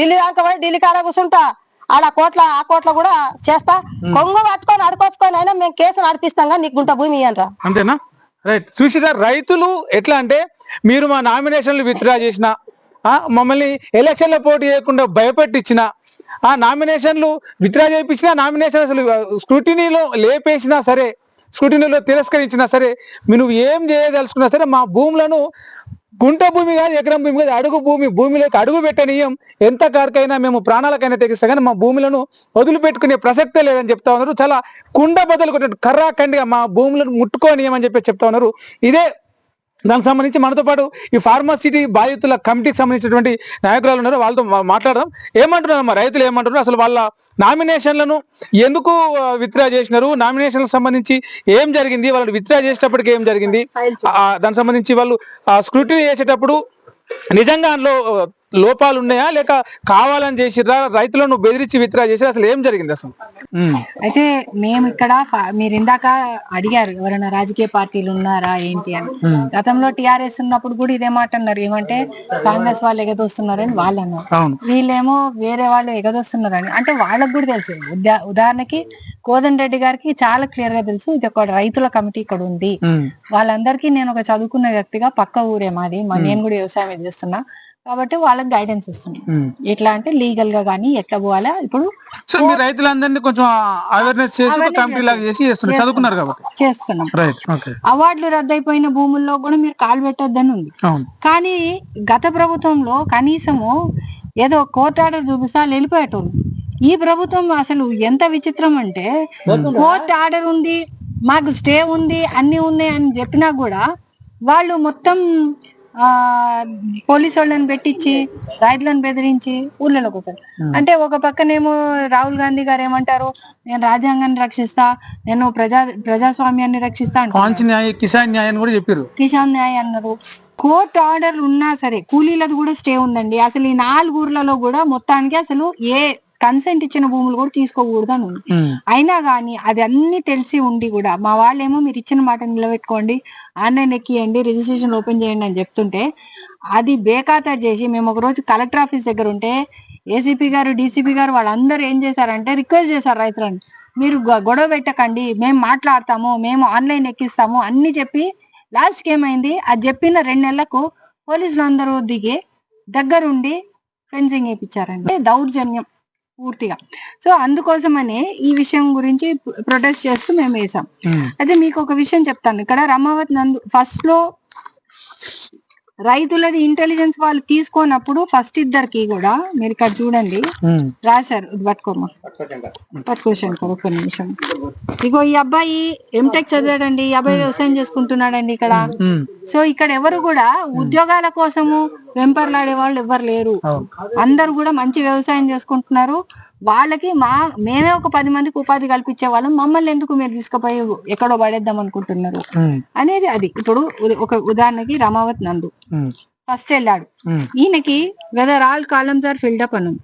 ఢిల్లీ కాడ కూర్చుంటా ఆడ ఆ కోట్ల కూడా చేస్తా కొంగు పట్టుకొని అడుకొచ్చుకొని అయినా మేము కేసు నడిపిస్తాం నీకు గుంట భూమి ఇయ్యంరా అంతేనా? రైట్ చూసిరా రైతులు ఎట్లా అంటే మీరు మా నామినేషన్లు విత్డ్రా చేసిన మమ్మల్ని ఎలక్షన్ల పోటీ చేయకుండా భయపెట్టించిన ఆ నామినేషన్లు విత్డ్రా చేయించినా నామినేషన్ అసలు స్క్రూటినీలో లేపేసినా సరే స్క్రూటినీలో తిరస్కరించినా సరే నువ్వు ఏం చేయదలుచుకున్నా సరే మా భూములను గుంట భూమి కాదు, ఎకరం భూమి కాదు, అడుగు భూమిలోకి అడుగు పెట్టనీయం, ఎంత కారికైనా మేము ప్రాణాలకైనా తెగిస్తాం కానీ మా భూములను వదిలిపెట్టుకునే ప్రసక్తే లేదని చెప్తా ఉన్నారు. చాలా కుండ బదులు కొట్టినట్టు కర్రాఖండిగా మా భూములను ముట్టుకోనియమని చెప్పి చెప్తా ఉన్నారు. ఇదే దానికి సంబంధించి మనతో పాటు ఈ ఫార్మాసిటీ బాధితుల కమిటీకి సంబంధించినటువంటి నాయకురాలు ఉన్నారు, వాళ్ళతో మాట్లాడదాం. ఏమంటున్నారు రైతులు, ఏమంటున్నారు, అసలు వాళ్ళ నామినేషన్లను ఎందుకు విత్డ్రా చేసినారు, నామినేషన్లకు సంబంధించి ఏం జరిగింది, వాళ్ళు విత్డ్రా చేసేటప్పటికి ఏం జరిగింది, దానికి సంబంధించి వాళ్ళు స్క్రూటినీ చేసేటప్పుడు నిజంగా అందులో లోపాలు ఉన్నాయా లేక కావాలని చేసిర్రా, రైతులను బెదిరించి విత్డ్రా చేసిరా, అసలు ఏం జరిగింది అసలు? అయితే మేము ఇక్కడ మీరు ఇందాక అడిగారు ఎవరైనా రాజకీయ పార్టీలు ఉన్నారా ఏంటి అని. గతంలో టిఆర్ఎస్ ఉన్నప్పుడు కూడా ఇదే మాట అన్నారు, ఏమంటే కాంగ్రెస్ వాళ్ళు ఎగదోస్తున్నారని వాళ్ళు అన్నారు, వీళ్ళేమో వేరే వాళ్ళు ఎగదోస్తున్నారని. అంటే వాళ్ళకు కూడా తెలుసు. ఉదాహరణకి కోదండ రెడ్డి గారికి చాలా క్లియర్ గా తెలుసు ఇది ఒక రైతుల కమిటీ ఇక్కడ ఉంది. వాళ్ళందరికీ నేను ఒక చదువుకున్న వ్యక్తిగా పక్క ఊరే మాది, నేను కూడా వ్యవసాయం చేస్తున్నా కాబట్టి వాళ్ళకి గైడెన్స్ ఇస్తున్నాం. ఎట్లా అంటే లీగల్ గా గానీ ఎట్లా పోవాలా. ఇప్పుడు రైతులందరినీ కొంచెం అవేర్నెస్ చదువుకున్నారు కాబట్టి చేస్తున్నాం. అవార్డులు రద్దయిపోయిన భూముల్లో కూడా మీరు కాలు పెట్టొద్దని ఉంది. కానీ గత ప్రభుత్వంలో కనీసము ఏదో కోర్టు ఆర్డర్ చూపిస్తా వెళ్ళిపోయేటోళ్ళు. ఈ ప్రభుత్వం అసలు ఎంత విచిత్రం అంటే కోర్టు ఆర్డర్ ఉంది, మాకు స్టే ఉంది, అన్ని ఉన్నాయి అని చెప్పినా కూడా వాళ్ళు మొత్తం పోలీసు వాళ్ళని పెట్టించి రైతులను బెదిరించి ఊళ్ళలోకి వస్తారు. అంటే ఒక పక్కనేమో రాహుల్ గాంధీ గారు ఏమంటారు, నేను రాజ్యాంగాన్ని రక్షిస్తా, నేను ప్రజాస్వామ్యాన్ని రక్షిస్తా కిసాన్ న్యాయం కూడా చెప్పారు. కిసాన్ న్యాయం అన్నారు. కోర్టు ఆర్డర్లు ఉన్నా సరే కూలీలది కూడా స్టే ఉందండి. అసలు ఈ 4 ఊర్లలో కూడా మొత్తానికి అసలు ఏ కన్సెంట్ ఇచ్చిన భూములు కూడా తీసుకోకూడదు అని ఉంది. అయినా కానీ అది అన్ని తెలిసి ఉండి కూడా మా వాళ్ళేమో మీరు ఇచ్చిన మాట నిలబెట్టుకోండి, ఆన్లైన్ ఎక్కియండి, రిజిస్ట్రేషన్ ఓపెన్ చేయండి అని చెప్తుంటే అది బేఖాతరు చేసి మేము ఒక రోజు కలెక్టర్ ఆఫీస్ దగ్గర ఉంటే ఏసీపీ గారు, డీసీపీ గారు వాళ్ళందరూ ఏం చేశారంటే రిక్వెస్ట్ చేశారు రైతులను, మీరు గొడవ పెట్టకండి, మేము మాట్లాడతాము, మేము ఆన్లైన్ ఎక్కిస్తాము అన్ని చెప్పి లాస్ట్కి ఏమైంది, అది చెప్పిన 2 నెలలకు పోలీసులు అందరూ దిగి దగ్గరుండి ఫెన్సింగ్ వేయించారండి. దౌర్జన్యం పూర్తిగా. సో అందుకోసమనే ఈ విషయం గురించి ప్రొటెస్ట్ చేస్తూ మేము వేసాం. అయితే మీకు ఒక విషయం చెప్తాను. ఇక్కడ రమావత్ నందు ఫస్ట్ లో రైతులది ఇంటెలిజెన్స్ వాళ్ళు తీసుకోనప్పుడు ఫస్ట్ ఇద్దరికి కూడా మీరు ఇక్కడ చూడండి రాశారు. పట్టుకోశంకర్ ఒక నిమిషం. ఇగో ఈ అబ్బాయి ఎంటెక్ చదివాడండి, ఈ అబ్బాయి వ్యవసాయం చేసుకుంటున్నాడండి ఇక్కడ. సో ఇక్కడ ఎవరు కూడా ఉద్యోగాల కోసము వెంపర్లాడే వాళ్ళు ఎవరు లేరు. అందరు కూడా మంచి వ్యవసాయం చేసుకుంటున్నారు. వాళ్ళకి మేమే ఒక 10 మందికి ఉపాధి కల్పించే వాళ్ళం, మమ్మల్ని ఎందుకు మీరు తీసుకుపోయి ఎక్కడో పడేద్దాం అనుకుంటున్నారు అనేది. అది ఇప్పుడు ఒక ఉదాహరణకి రమావత్ నందు ఫస్ట్ వెళ్ళాడు, ఈయనకి whether all columns are filled up అని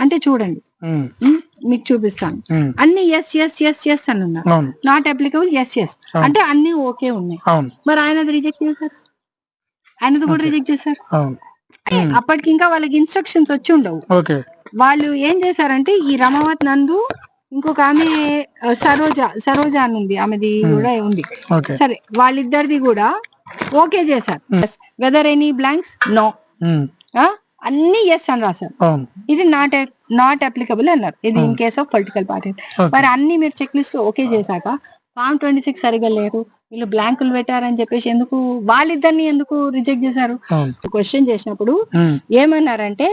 అంటే చూడండి మీకు చూపిస్తాను. అన్ని ఎస్ ఎస్ ఎస్ ఎస్ అని ఉన్నారు, నాట్ అప్లికబుల్ ఎస్ ఎస్ అంటే అన్ని ఓకే ఉన్నాయి. మరి ఆయనది రిజెక్ట్ చేశారు, ఆయనది కూడా రిజెక్ట్ చేశారు. అప్పటికి ఇంకా వాళ్ళకి ఇన్స్ట్రక్షన్స్ వచ్చి ఉండవు. వాళ్ళు ఏం చేశారంటే ఈ రమావత్ నందు ఇంకొక ఆమె సరోజ అని ఉంది, ఆమెది కూడా ఉంది. సరే వాళ్ళిద్దరిది కూడా ఓకే చేశారు. వెదర్ ఎనీ బ్లాంక్స్ నో, అన్ని ఎస్ అని రాశారు. ఇది నాట్ అప్లికబుల్ అన్నారు. ఇది in case of political party. మరి అన్ని మీరు చెక్ లిస్ట్ ఓకే చేశాక ఫామ్ 26 సరిగా లేరు, వీళ్ళు బ్లాంకులు పెట్టారని చెప్పేసి ఎందుకు వాళ్ళిద్దరిని ఎందుకు రిజెక్ట్ చేశారు? క్వశ్చన్ చేసినప్పుడు ఏమన్నారంటే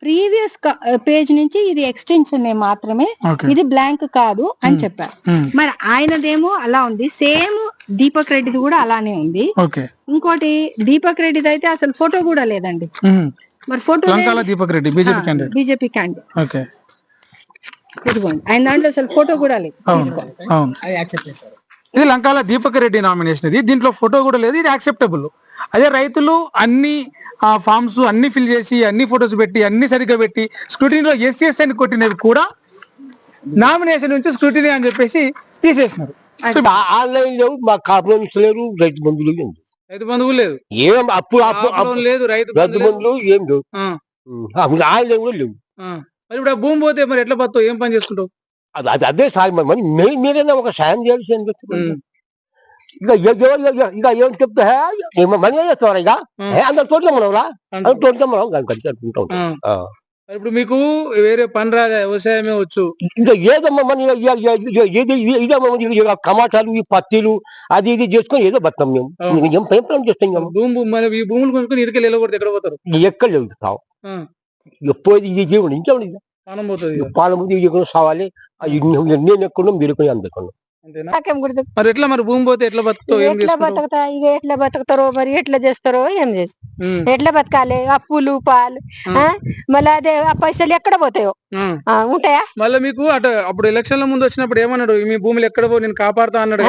ప్రీవియస్ పేజ్ నుంచి ఇది ఎక్స్టెన్షన్ మాత్రమే, ఇది బ్లాంక్ కాదు అని చెప్పారు. మరి ఆయనదేమో అలా ఉంది, సేమ్ దీపక్ రెడ్డిది కూడా అలానే ఉంది. ఇంకోటి దీపక్ రెడ్డిది అయితే అసలు ఫోటో కూడా లేదండి. మరి photo Deepak Reddy BJP candidate ఇదిగోండి, ఆయన దాంట్లో అసలు ఫోటో కూడా లేదు. ఇది లంకాల దీపక్ రెడ్డి నామినేషన్, ఇది దీంట్లో ఫోటో కూడా లేదు, ఇది యాక్సెప్టబుల్. అదే రైతులు అన్ని ఫామ్స్ అన్ని ఫిల్ చేసి అన్ని ఫొటోస్ పెట్టి అన్ని సరిగ్గా పెట్టి స్క్రూటినీలో ఎస్ఎస్ అని కొట్టినది కూడా నామినేషన్ నుంచి స్క్రూటినీ అని చెప్పేసి తీసేసినారు. ఆన్లైన్ లేవు, మా కాపులు లేరు, రైతు బంధువులు లేవు, రైతు బంధువులు లేదు, ఏం అప్పుడు లేదు, రైతు బంధువులు ఏం లేవు, ఆన్లైన్ కూడా లేవు. మరి ఇప్పుడు ఆ భూమి పోతే మరి ఎట్లా పోతావు, ఏం పని చేసుకుంటావు? అదే సాయం, మరి మీరైనా ఒక సాయం చేయాల్సి ఇక ఏం చెప్తా మనీ చేస్తారా? ఇక అందరు తోటలో మనం తోటలో మనం అనుకుంటా ఉంటాం. ఇప్పుడు మీకు వేరే పని రాదా, వ్యవసాయమే వచ్చు? ఇంకా ఏదమ్మా మన ఇదమ్మా టమాటాలు ఈ పత్తిలు అది ఇది చేసుకొని ఏదో బతాం మేము. ఏం పని చేస్తాం మేము. మరి ఈ భూములు కొనుక్కొని ఇరికెళ్ళి వెళ్ళకూడదు, ఎక్కడ పోతారు? ఎక్కడ వెళ్తావు ఎప్పుడు ఇది దేవుడు ఇంకేమో పానం పోతుంది. పాలము సావాలి. నేను ఎక్కడున్నా మీరు ఎక్కడ అందుకున్నాం. మరి ఎట్లా, మరి భూమి పోతే ఎట్లా బతుకుతావు? ఎట్లా బతుకుతా ఇక ఎట్లా బతుకుతారో మరి ఎట్లా చేస్తారో ఏం చేస్తారు, ఎట్లా బతకాలి? అప్పులు పాలు మళ్ళీ అదే ఆ పైసలు ఎక్కడ పోతాయో ఉంటాయా? మళ్ళీ మీకు అప్పుడు ఎలక్షన్ల ముందు వచ్చినప్పుడు ఏమన్నాడు, మీ భూములు ఎక్కడ పో నేను కాపాడుతా అన్నాడు.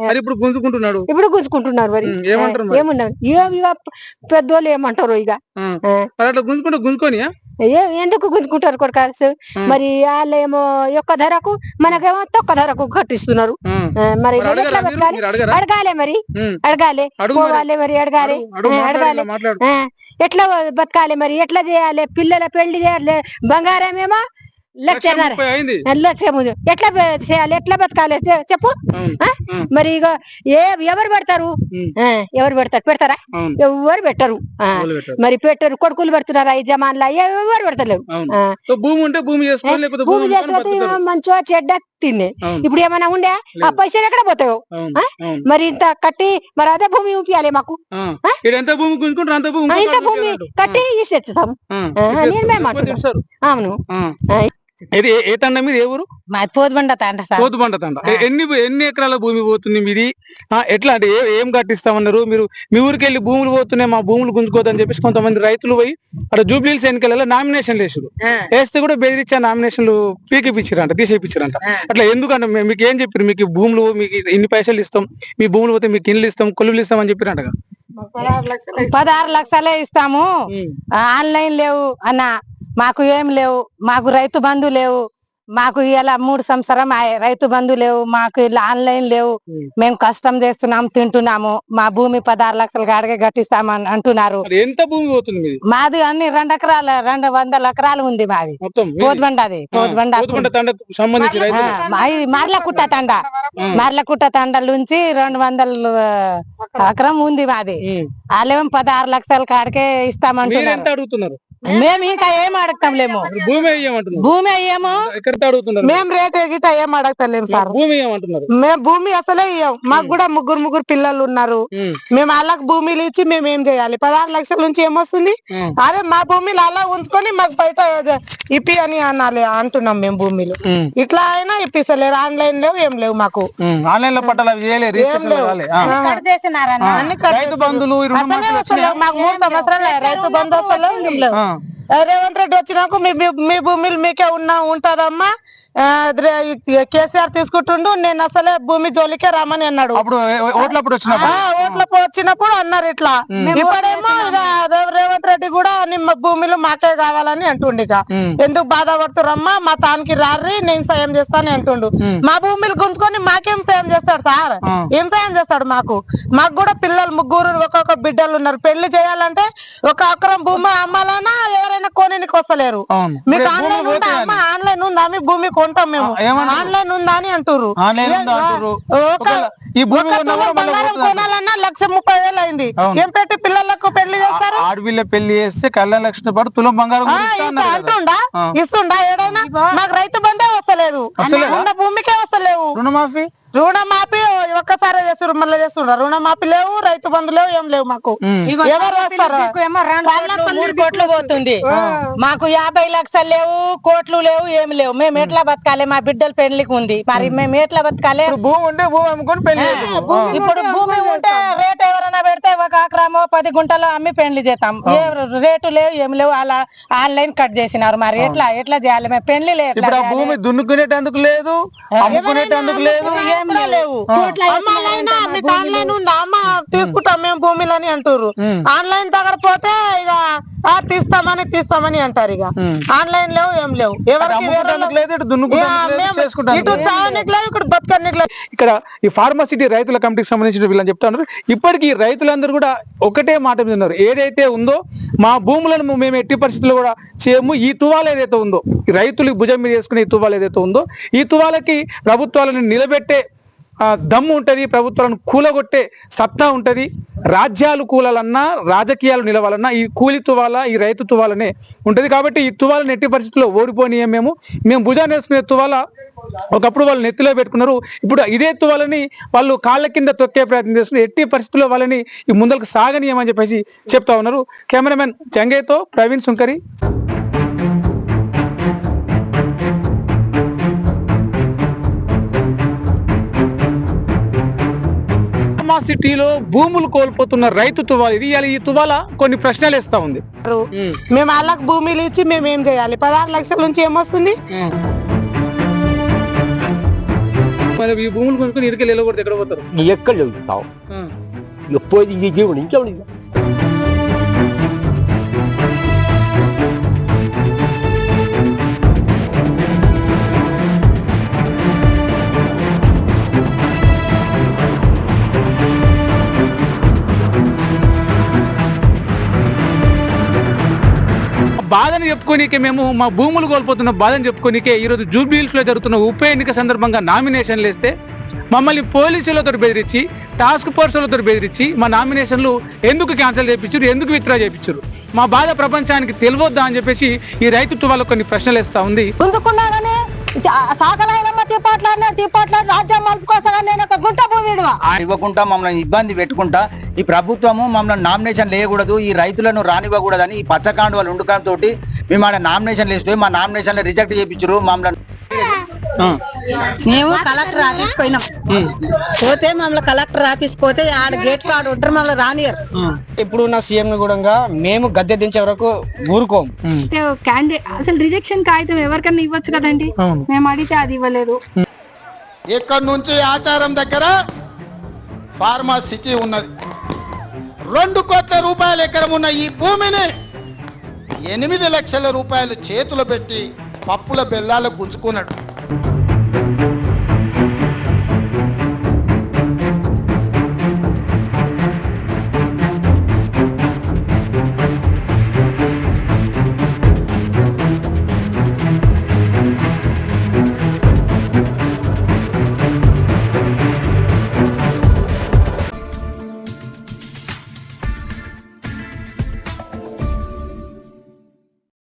అది ఇప్పుడు గుంజుకుంటున్నాడు. ఇప్పుడు గుంజుకుంటున్నారు. మరి ఏమంటారు? ఏముండవు ఇక పెద్దోళ్ళు ఏమంటారు ఇక అట్లా గుంజుకొని ఎందుకు గుంజుకుంటారు కొడుకాల్సి? మరి వాళ్ళేమో ఒక్క ధరకు మనకేమో తొక్క ధరకు కట్టిస్తున్నారు. మరి అడగాలి, మరి అడగాలి, పోవాలి, మరి అడగాలి. ఎట్లా బతకాలి, మరి ఎట్లా చేయాలి? పిల్లల పెళ్లి చేయాలి, బంగారమేమో లక్ష ఎట్లా చేయాలి, ఎట్లా బతకాలి చెప్పు. మరి ఇక ఎవరు పెడతారు? పెడతారా? ఎవరు పెట్టరు. మరి పెట్టరు, కొడుకులు పెడుతున్నారా ఈ జమాన్లా? ఎవరు పెడతలేవు. భూమి ఉంటే భూమి చేసుకో మంచిగా చెడ్డ తిన్నే. ఇప్పుడు ఏమైనా ఉండే ఆ పైసలు ఎక్కడ పోతాయో? మరి ఇంత కట్టి మరి అదే భూమి ఊపియాలి మాకు. ఇంత భూమి కట్టి ఇచ్చేస్తాము. అవును. ఏ తండ మీది? ఏ ఊరు? పోతుబండ తండ. పోతుబండ తండ. ఎన్ని ఎకరాల భూమి పోతుంది మీది? ఎట్లా అంటే ఏం కట్టిస్తామన్నారు మీరు? మీ ఊరికి వెళ్ళి భూములు పోతున్నాయి, మా భూములు గుంజుకోవద్దని చెప్పేసి కొంతమంది రైతులు పోయి అక్కడ జూబ్లీహిల్స్ ఎన్నికలలో నామినేషన్లు వేసారు. వేస్తే కూడా బెదిరించే నామినేషన్లు పీకిపిచ్చారంట, తీసేపిచ్చారంట. అట్లా ఎందుకంటే మీకు ఏం చెప్పారు? మీకు భూములు, మీకు ఇన్ని పైసలు ఇస్తాం, మీ భూములు పోతే మీకు ఇల్లు ఇస్తాం, కొలువులు ఇస్తాం అని చెప్పారంట. 16 లక్షలే ఇస్తాము. ఆన్లైన్ లేవు అన్న, మాకు ఏం లేవు, మాకు రైతు బంధు లేవు, మాకు ఇలా 3 సంవత్సరం రైతు బంధు లేవు, మాకు ఇలా ఆన్లైన్ లేవు, మేము కష్టం చేస్తున్నాం, తింటున్నాము, మా భూమి 16 లక్షల కాడికే కట్టిస్తామని అంటున్నారు. ఎంత భూమి పోతుంది? మాది అన్ని 2 ఎకరాలు 200 ఎకరాలు ఉంది మాది. పోతుబండ, అది పోతుబండ మార్లకుట్ట తండ. మార్లకుట్ట తండ నుంచి 200 ఎకరం ఉంది మాది. వాళ్ళేమో 16 లక్షల కాడికే ఇస్తామంటున్నారు. మేము ఇంకా ఏం అడగలేము. భూమి అయ్యేమో మేము రేట్ గిట్ట ఏం అడగలేము సార్. మేము భూమి అసలే ఇయ్యం. మాకు కూడా ముగ్గురు పిల్లలు ఉన్నారు. మేము వాళ్ళకి భూమిలు ఇచ్చి మేము ఏం చేయాలి? 16 లక్షల నుంచి ఏమొస్తుంది? అదే మా భూమిలు అలా ఉంచుకొని మాకు బయట ఇప్పి అని అనాలి అంటున్నాం మేము. భూమిలు ఇట్లా అయినా ఇప్పిస్తలేరు. ఆన్లైన్ లేవు, ఏం లేవు మాకు. ఆన్లైన్ లో పట్టాలి మాకు 3 సంవత్సరాలు రైతు బంధు వస్తలేవు. రేవంత్ రెడ్డి వచ్చినాక మీ భూమిలు మీకే ఉంటదమ్మా, కేసీఆర్ తీసుకుంటుండు, నేను అసలే భూమి జోలికే రామని అన్నాడు. ఓట్లప్పుడు వచ్చినప్పుడు అన్నారు ఇట్లా. ఇప్పుడేమో ఇక రేవంత్ రెడ్డి కూడా భూమిలో మాకే కావాలని అంటుండు. ఇక ఎందుకు బాధపడుతురమ్మా, మా తానికి రారి, నేను సాయం చేస్తాను అంటుండు. మా భూమిలు గుంజుకొని మాకేం సాయం చేస్తాడు సార్? ఏం సాయం చేస్తాడు? మాకు కూడా పిల్లలు 3 ఒక్కొక్క బిడ్డలు ఉన్నారు. పెళ్లి చేయాలంటే 1 ఎకరం భూమి అమ్మాలన్నా ఎవరైనా కొనేనికి వస్తలేరు. మీకు ఆన్లైన్ ఉందా అమ్మా? ఆన్లైన్ ఉందా? మీ భూమి కొంటాం మేము, ఆన్లైన్ ఉందా అని అంటారు. బంగారం కొనాలన్నా 1,30,000 అయింది. ఏం పెట్టి పిల్లలకు పెళ్లి చేస్తారు? ఆడపిల్ల పెళ్లి చేస్తే కళ్యాణ లక్ష్మి పాటు తులం బంగారం అంటుండా? ఇస్తుండా? ఏడైనా మాకు రైతు బంధే వస్తలేదు, ఉన్న భూమికే వస్తలేవు. రుణమాఫీ ఒక్కసారి చేస్తారు, మళ్ళీ చేస్తుండ్రా? రుణమాఫీ లేవు, రైతు బంధు లేవు, ఏం లేవు మాకు. ఎవరు వస్తారు? 3 కోట్లు పోతుంది. మాకు 50 లక్షలు లేవు, కోట్లు లేవు, ఏం లేవు. మేము ఎట్లా బతకాలి? మా బిడ్డలు పెళ్లికి ఉంది, మరి మేము ఎట్లా బతకాలి? భూమి ఉంటే భూమి అమ్ముకొని పెళ్లి. ఇప్పుడు భూమి ఉంటే రేట్ ఎవరైనా పెడితే 1 ఎకరమో 10 గుంటలో అమ్మి పెళ్లి చేస్తాం. రేటు లేవు, ఏం లేవు. అలా ఆన్లైన్ కట్ చేసినారు. మరి ఎట్లా చేయాలి? మేము పెళ్లి లేదు. భూమి దున్నుకునేటందుకు లేదు, అమ్ముకునేటందుకు లేదు, లేవు. మీకు ఆన్లైన్ ఉందా అమ్మా? తీసుకుంటాం మేము భూమిలని అంటారు. ఆన్లైన్ దగ్గర పోతే ఇక తీస్తామని అంటారు. ఇక ఆన్లైన్ లేవు, ఏం లేవు. ఎవరికి ఇటు చావనికి లేవు, ఇక్కడ బతకనికి లేవు. ఇక్కడ ఈ ఫార్మాసిటీ రైతుల కమిటీకి సంబంధించిన వీళ్ళని చెప్తా ఉన్నారు. ఇప్పటికీ రైతులందరూ కూడా ఒకటే మాట మీద ఉన్నారు. ఏదైతే ఉందో మా భూములను మేము ఎట్టి పరిస్థితుల్లో కూడా చేయము. ఈ తువాలు ఏదైతే ఉందో, రైతులు భుజం మీద వేసుకునే ఈ తువాలు ఏదైతే ఉందో, ఈ తువాలకి ప్రభుత్వాలను నిలబెట్టే దమ్ము ఉంటుంది, ప్రభుత్వాలను కూలగొట్టే సత్తా ఉంటుంది. రాజ్యాలు కూలాలన్నా రాజకీయాలు నిలవాలన్నా ఈ కూలి తువాల ఈ రైతు తువాలనే ఉంటది. కాబట్టి ఈ తువాలను ఎట్టి పరిస్థితుల్లో ఓడిపోనియం. మేము భుజాన్ని వేసుకునే తువాల ఒకప్పుడు వాళ్ళు నెత్తిలో పెట్టుకున్నారు. ఇప్పుడు ఇదే తువాలని వాళ్ళు కాళ్ళ కింద తొక్కే ప్రయత్నం చేస్తున్నారు. ఎట్టి పరిస్థితుల్లో వాళ్ళని ఈ ముందరకు సాగనీయమని చెప్పేసి చెప్తా ఉన్నారు. కెమెరామెన్ జంగయ్యతో ప్రవీణ్ సుంకరి. సిటీలో భూములు కోల్పోతున్న రైతు తువాల ఇది. ఈ తువాల కొన్ని ప్రశ్నలు ఇస్తా ఉంది. మేము వాళ్ళకి భూమిలు ఇచ్చి మేము ఏం చేయాలి? 16 లక్షల నుంచి ఏమొస్తుంది? మరి ఈ భూములు కొనుక్కొని ఇరికెళ్ళి వెళ్ళకూడదు, ఎక్కడ పోతారు? ఎక్కడ చదువుతావు ఎప్పుడు ఇది దేవుడు ఇంకెవడు బాధను చెప్పుకోనికే మేము మా భూములు కోల్పోతున్న బాధను చెప్పుకోనికే ఈరోజు జూబ్లీహిల్స్ లో జరుగుతున్న ఉప ఎన్నిక సందర్భంగా నామినేషన్లు వేస్తే మమ్మల్ని పోలీసులతో బెదిరించి టాస్క్ ఫోర్సులతో బెదిరించి మా నామినేషన్లు ఎందుకు క్యాన్సిల్ చేయించారు, ఎందుకు విత్డ్రా చేయించారు, మా బాధ ప్రపంచానికి తెలియవద్దా అని చెప్పేసి ఈ రైతు తువాల కొన్ని ప్రశ్నలు వేస్తా ఉంది. ఇవ్వకుండా మమ్మల్ని ఇబ్బంది పెట్టుకుంటా ఈ ప్రభుత్వము మమ్మల్ని నామినేషన్ లేయకూడదు, ఈ రైతులను రానివ్వకూడదని ఈ పచ్చకాండు వాళ్ళు ఉండుకంతో మేము ఆడ నామినేషన్లు వేస్తే మా నామినేషన్లు రిజెక్ట్ చేయించారు. మమ్మల్ని మేము కలెక్టర్ ఆఫీస్ పోయినాం. పోతే మమ్మల్ని కలెక్టర్ ఆఫీస్ పోతే ఆడ గేట్ కార్డు ఉంటారు, మమ్మల్ని రానియరు. ఇప్పుడు ఉన్న సీఎం కూడా మేము గద్దె దించే వరకు ఊరుకోం. అసలు రిజెక్షన్ కాగితం ఎవరికన్నా ఇవ్వచ్చు కదండి, మేము అడిగితే అది ఇవ్వలేదు. ఇక్కడ నుంచి ఆచారం దగ్గర ఫార్మా సిటీ ఉన్నది. 2 కోట్ల రూపాయల ఎకరం ఉన్న ఈ భూమిని 8 లక్షల రూపాయలు చేతులు పెట్టి పప్పుల బెల్లాలకు గుంజుకున్నాడు.